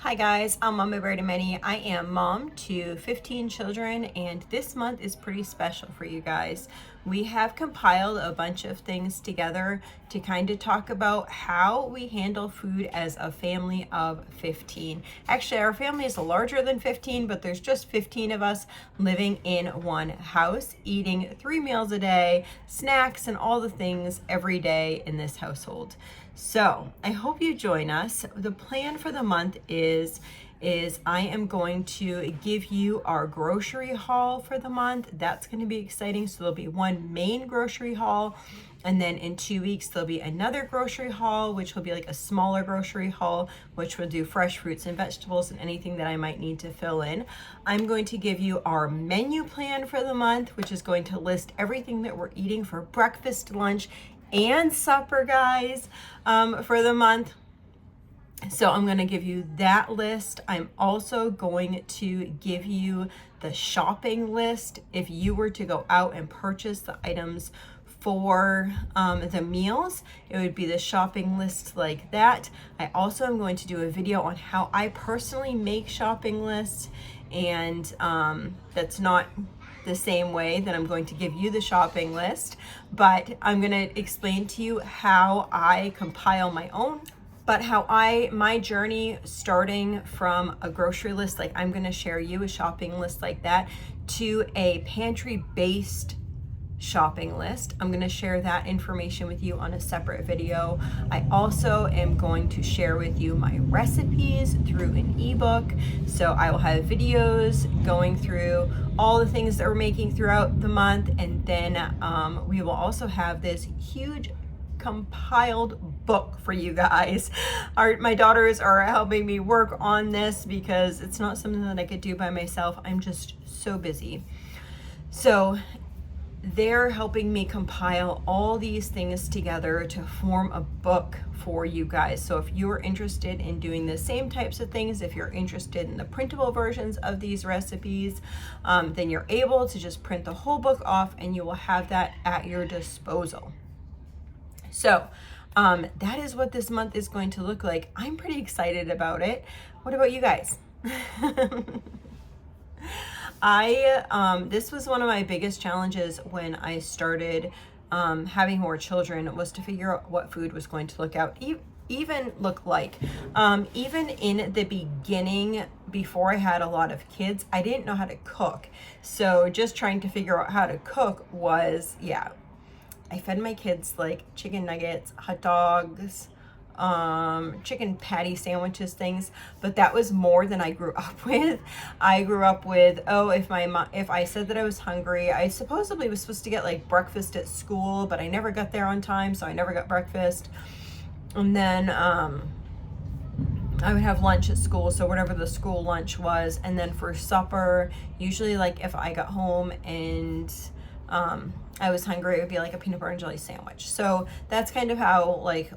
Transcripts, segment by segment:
Hi guys, I'm Mama Bear to Many. I am mom to 15 children, and this month is pretty special for you guys. We have compiled a bunch of things together to kind of talk about how we handle food as a family of 15. Actually, our family is larger than 15, but there's just 15 of us living in one house, eating 3 meals a day, snacks, and all the things every day in this household. So I hope you join us. The plan for the month is I am going to give you our grocery haul for the month. That's going to be exciting. So there'll be one main grocery haul, and then in 2 weeks there'll be another grocery haul, which will be like a smaller grocery haul, which will do fresh fruits and vegetables and anything that I might need to fill in. I'm going to give you our menu plan for the month, which is going to list everything that we're eating for breakfast, lunch, and supper, guys, for the month. So I'm going to give you that list. I'm also going to give you the shopping list. If you were to go out and purchase the items for the meals, it would be the shopping list like that. I also am going to do a video on how I personally make shopping lists, and that's not the same way that I'm going to give you the shopping list, but I'm going to explain to you how I compile my own, but how my journey starting from a grocery list, like I'm going to share you a shopping list like that, to a pantry based shopping list. I'm going to share that information with you on a separate video. I also am going to share with you my recipes through an ebook. So I will have videos going through all the things that we're making throughout the month, and then we will also have this huge compiled book for you guys. My daughters are helping me work on this because it's not something that I could do by myself. I'm just so busy. So they're helping me compile all these things together to form a book for you guys. So if you're interested in doing the same types of things, if you're interested in the printable versions of these recipes, then you're able to just print the whole book off and you will have that at your disposal. So that is what this month is going to look like. I'm pretty excited about it. What about you guys? This was one of my biggest challenges when I started having more children, was to figure out what food was going to look like. Even in the beginning, before I had a lot of kids, I didn't know how to cook. So just trying to figure out how to cook was, I fed my kids like chicken nuggets, hot dogs, chicken patty sandwiches, things, but that was more than I grew up with. I grew up with, if I said that I was hungry, I supposedly was supposed to get like breakfast at school, but I never got there on time, so I never got breakfast. And then I would have lunch at school, so whatever the school lunch was. And then for supper, usually like if I got home and I was hungry, it would be like a peanut butter and jelly sandwich. So that's kind of how like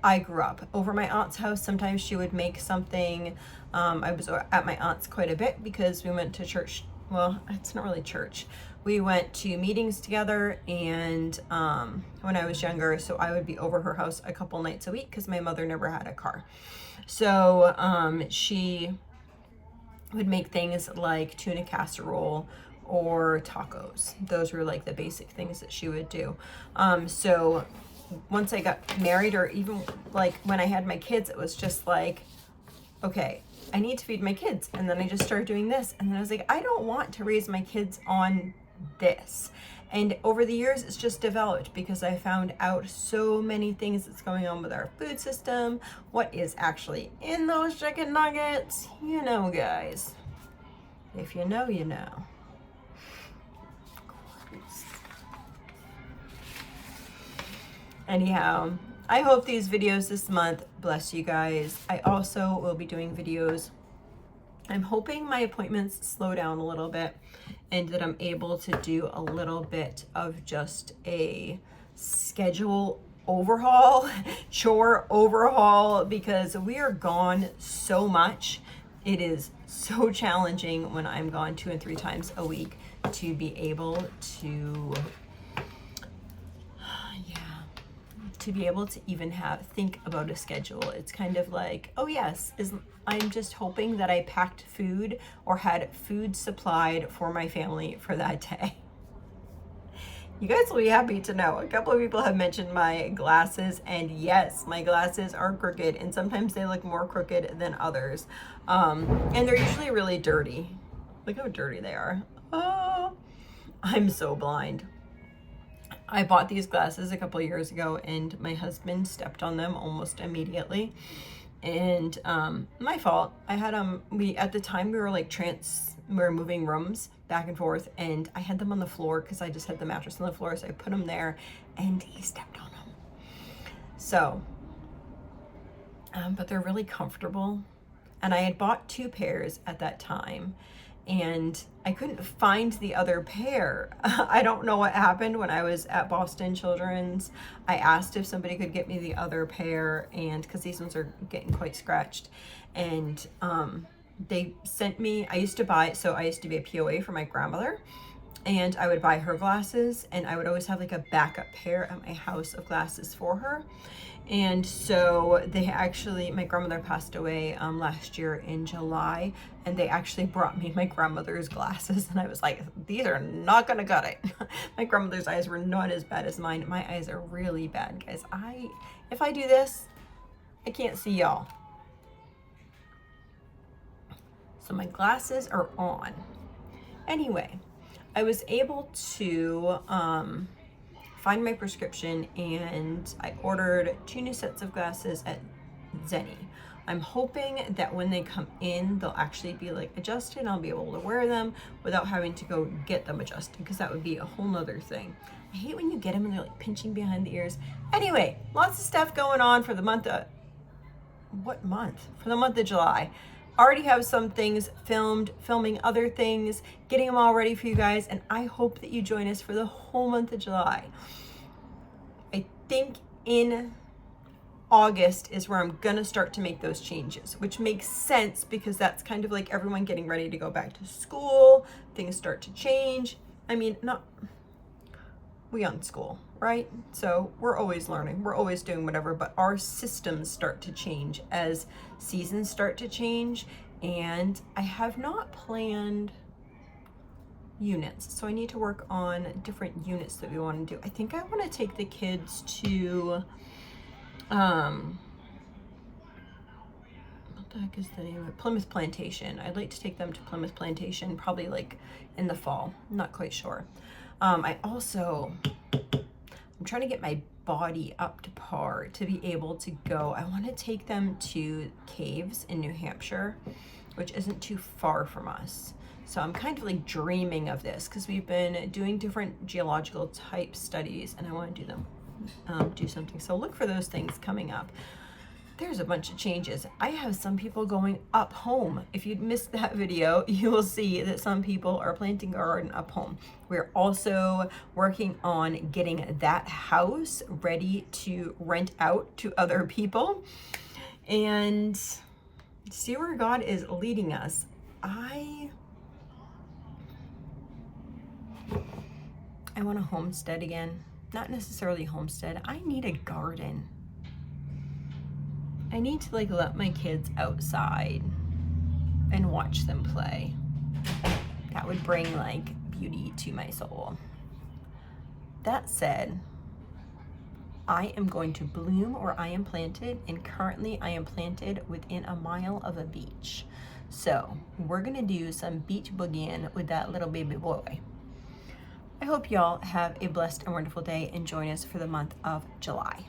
I grew up. Over my aunt's house, sometimes she would make something. I was at my aunt's quite a bit because we went to church. Well, it's not really church. We went to meetings together, and when I was younger, so I would be over her house a couple nights a week because my mother never had a car. So she would make things like tuna casserole or tacos. Those were like the basic things that she would do. So once I got married, or even like when I had my kids, it was just like, okay, I need to feed my kids. And then I just started doing this. And then I was like, I don't want to raise my kids on this. And over the years, it's just developed because I found out so many things that's going on with our food system. What is actually in those chicken nuggets? You know, guys. If you know, you know. Anyhow, I hope these videos this month bless you guys. I also will be doing videos. I'm hoping my appointments slow down a little bit and that I'm able to do a little bit of just a schedule overhaul, chore overhaul, because we are gone so much. It is so challenging when I'm gone 2 and 3 times a week to be able to to be able to even think about a schedule. It's kind of like, oh yes, I'm just hoping that I packed food or had food supplied for my family for that day. You guys will be happy to know. A couple of people have mentioned my glasses, and yes, my glasses are crooked, and sometimes they look more crooked than others. And they're usually really dirty. Look how dirty they are. Oh, I'm so blind. I bought these glasses a couple of years ago, and my husband stepped on them almost immediately. And my fault. I had at the time we were like we were moving rooms back and forth, and I had them on the floor because I just had the mattress on the floor, so I put them there, and he stepped on them. So, but they're really comfortable, and I had bought 2 pairs at that time, and I couldn't find the other pair. I don't know what happened when I was at Boston Children's. I asked if somebody could get me the other pair, and because these ones are getting quite scratched, and they sent me, I used to be a POA for my grandmother, and I would buy her glasses, and I would always have like a backup pair at my house of glasses for her. And so my grandmother passed away last year in July, and they actually brought me my grandmother's glasses, and I was like, these are not gonna cut it. My grandmother's eyes were not as bad as mine. My eyes are really bad, guys. If I do this, I can't see y'all. So my glasses are on. Anyway, I was able to find my prescription, and I ordered 2 new sets of glasses at Zenni. I'm hoping that when they come in, they'll actually be like adjusted and I'll be able to wear them without having to go get them adjusted, because that would be a whole nother thing. I hate when you get them and they're like pinching behind the ears. Anyway, lots of stuff going on for the month of, what month? For the month of July. Already have some things filming other things, getting them all ready for you guys, and I hope that you join us for the whole month of July. I think in August is where I'm gonna start to make those changes, which makes sense because that's kind of like everyone getting ready to go back to school, things start to change. I mean, we on school, right? So we're always learning, we're always doing whatever, but our systems start to change as seasons start to change, and I have not planned units, so I need to work on different units that we want to do. I think I want to take the kids to what the heck is the name of it? Plymouth Plantation. I'd like to take them to Plymouth Plantation probably like in the fall. I'm not quite sure. I'm trying to get my body up to par to be able to go. I want to take them to caves in New Hampshire, which isn't too far from us. So I'm kind of like dreaming of this because we've been doing different geological type studies, and I want to do them, do something. So look for those things coming up. There's a bunch of changes. I have some people going up home. If you'd missed that video, you will see that some people are planting a garden up home. We're also working on getting that house ready to rent out to other people and see where God is leading us. I want to homestead again. Not necessarily homestead. I need a garden. I need to like let my kids outside and watch them play. That would bring like beauty to my soul. That said, I am going to bloom where I am planted, and currently I am planted within a mile of a beach. So we're gonna do some beach boogieing with that little baby boy. I hope y'all have a blessed and wonderful day and join us for the month of July.